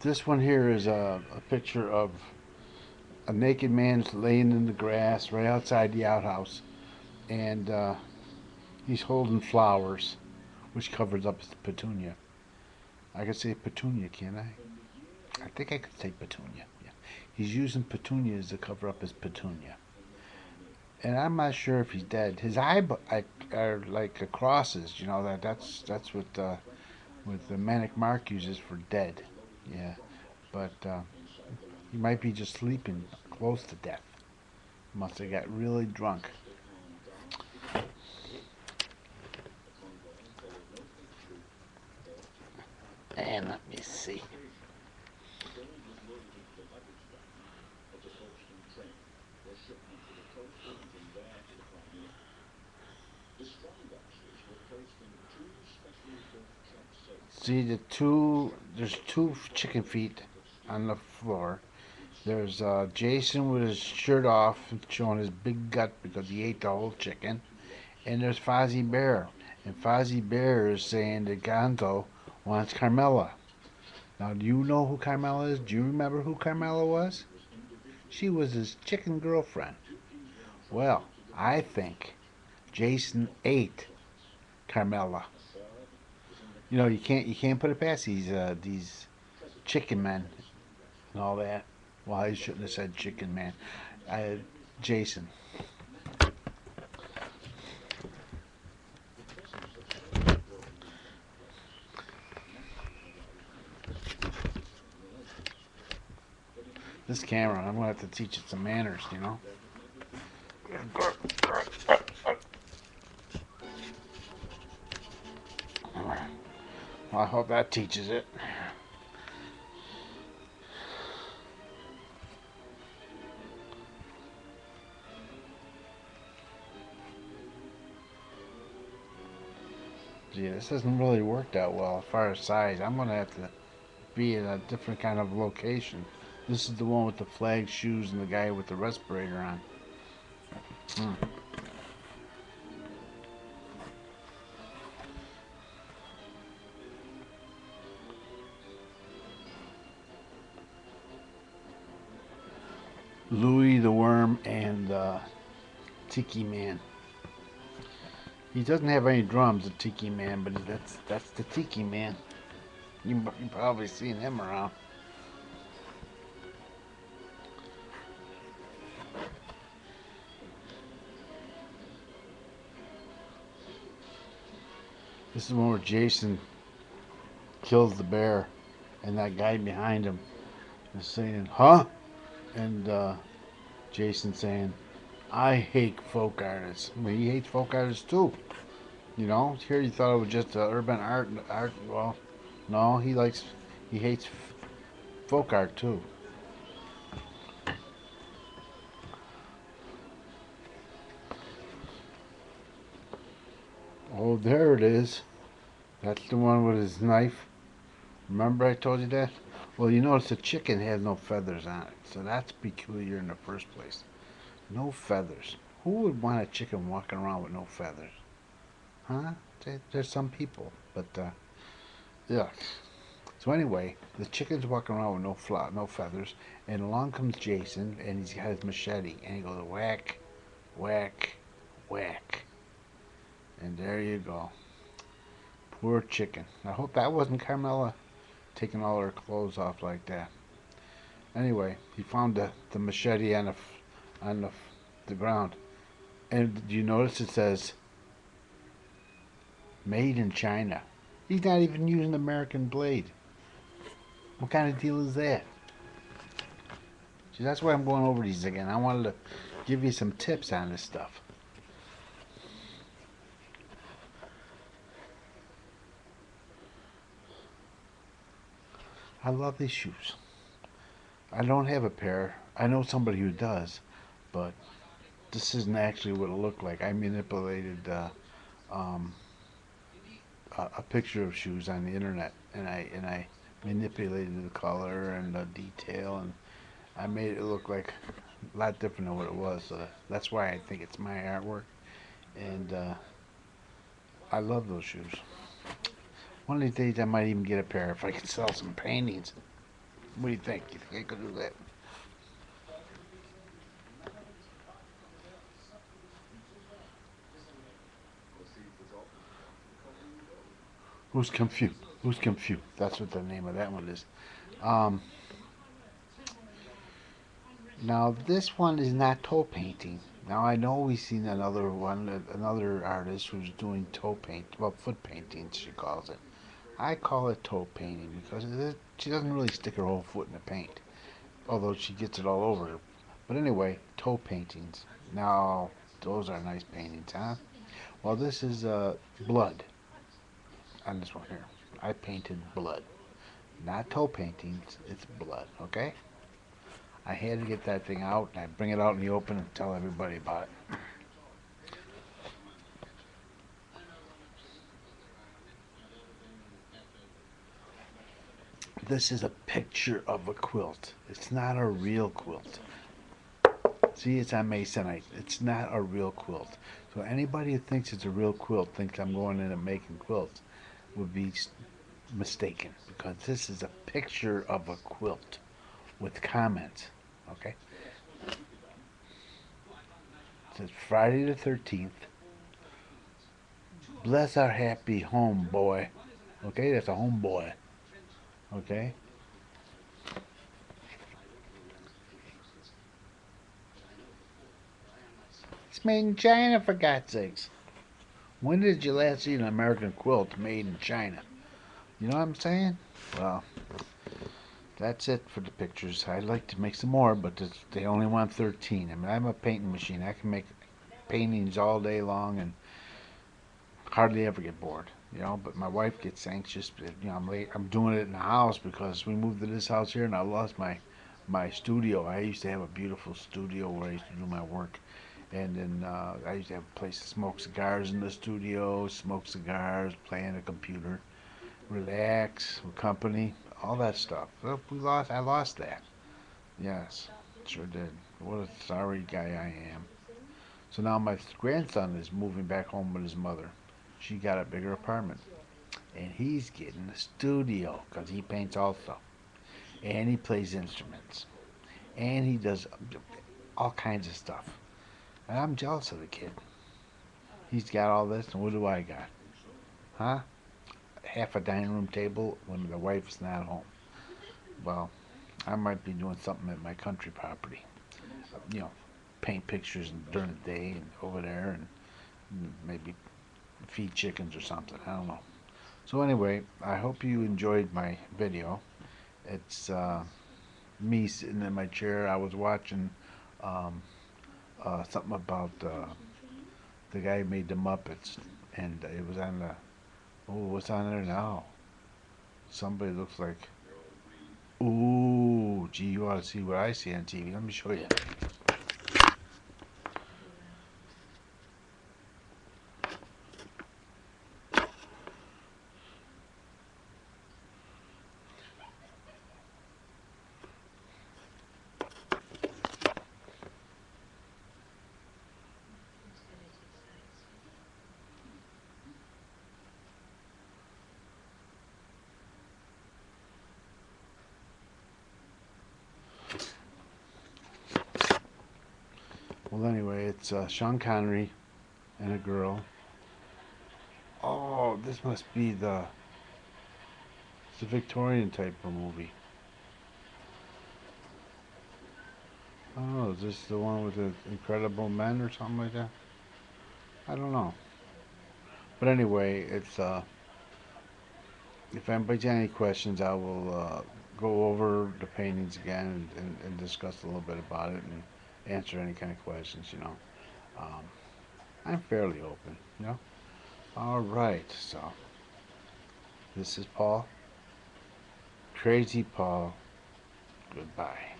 This one here is a picture of a naked man laying in the grass right outside the outhouse, and he's holding flowers, which covers up his petunia. I could say petunia, can't I? I think I could say petunia. Yeah. He's using petunias to cover up his petunia. And I'm not sure if he's dead. His eyes are like crosses, you know. That's what the manic mark uses for dead. Yeah, but he might be just sleeping close to death. Must have got really drunk. And let me see. See there's two chicken feet on the floor. There's Jason with his shirt off, showing his big gut because he ate the whole chicken. And there's Fozzie Bear. And Fozzie Bear is saying that Gonzo wants Carmela. Now, do you know who Carmela is? Do you remember who Carmela was? She was his chicken girlfriend. Well, I think Jason ate Carmela. You know, you can't put it past these chicken men and all that. Well, I shouldn't have said chicken man. I, Jason. This camera, I'm gonna have to teach it some manners, you know. Well, I hope that teaches it. Gee, this hasn't really worked out well as far as size. I'm gonna have to be in a different kind of location. This is the one with the flag shoes and the guy with the respirator on. Hmm. Louie the Worm and Tiki Man. He doesn't have any drums, the Tiki Man, but that's the Tiki Man. You probably seen him around. This is one where Jason kills the bear, and that guy behind him is saying, "Huh?" And Jason saying, "I hate folk artists." Well, he hates folk artists too. You know, here you thought it was just urban art. Well, no, he hates folk art too. Oh, there it is. That's the one with his knife. Remember I told you that? Well, you notice the chicken has no feathers on it, so that's peculiar in the first place. No feathers. Who would want a chicken walking around with no feathers? Huh? There's some people, but yeah. So anyway, the chicken's walking around with no feathers, and along comes Jason, and he's got his machete, and he goes whack, whack, whack, and there you go. Poor chicken. I hope that wasn't Carmela taking all her clothes off like that. Anyway, he found the machete on the ground, and do you notice it says "Made in China"? He's not even using American blade. What kind of deal is that? See, that's why I'm going over these again. I wanted to give you some tips on this stuff. I love these shoes. I don't have a pair. I know somebody who does, but this isn't actually what it looked like. I manipulated um, a picture of shoes on the internet, and I manipulated the color and the detail, and I made it look like a lot different than what it was. So that's why I think it's my artwork, and I love those shoes. One of these days I might even get a pair if I can sell some paintings. What do you think? You think I could do that? Who's confused? Who's confused? That's what the name of that one is. Um, Now this one is not toe painting. Now I know we've seen another one, another artist who's doing toe paint, well, foot painting she calls it. I call it toe painting because she doesn't really stick her whole foot in the paint, although she gets it all over her. But anyway, toe paintings. Now those are nice paintings, huh? Well, this is blood on this one here. I painted blood, not toe paintings. It's blood. Okay. I had to get that thing out, and I bring it out in the open and tell everybody about it. This is a picture of a quilt. It's not a real quilt. See, it's on Masonite. It's not a real quilt. So anybody who thinks it's a real quilt thinks I'm going in and making quilts would be mistaken because this is a picture of a quilt with comments. Okay? It says Friday the 13th. Bless our happy home boy. Okay, that's a homeboy. Okay? It's made in China, for God's sakes. When did you last see an American quilt made in China? You know what I'm saying? Well, that's it for the pictures. I'd like to make some more, but they only want 13. I mean, I'm a painting machine. I can make paintings all day long and hardly ever get bored. You know, but my wife gets anxious. You know, I'm late. I'm doing it in the house because we moved to this house here, and I lost my studio. I used to have a beautiful studio where I used to do my work. And then I used to have a place to smoke cigars in the studio, smoke cigars, play on the computer, relax with company, all that stuff. Well, I lost that. Yes, sure did. What a sorry guy I am. So now my grandson is moving back home with his mother. She got a bigger apartment. And he's getting a studio because he paints also. And he plays instruments. And he does all kinds of stuff. And I'm jealous of the kid. He's got all this, and what do I got? Huh? Half a dining room table when the wife's not home. Well, I might be doing something at my country property. You know, paint pictures during the day and over there, and maybe feed chickens or something. I don't know. So anyway, I hope you enjoyed my video. It's me sitting in my chair. I was watching um, something about the guy who made the Muppets, and it was on the. Oh, what's on there now? Somebody looks like. Ooh, gee, you ought to see what I see on TV. Let me show you. Well, anyway, it's Sean Connery and a girl. Oh, this must be it's a Victorian type of movie. Oh, is this the one with the Incredible Men or something like that? I don't know. But anyway, it's if anybody's got any questions, I will go over the paintings again and discuss a little bit about it and answer any kind of questions. You know, um, I'm fairly open. You know. All right. So this is Paul. Crazy Paul. Goodbye.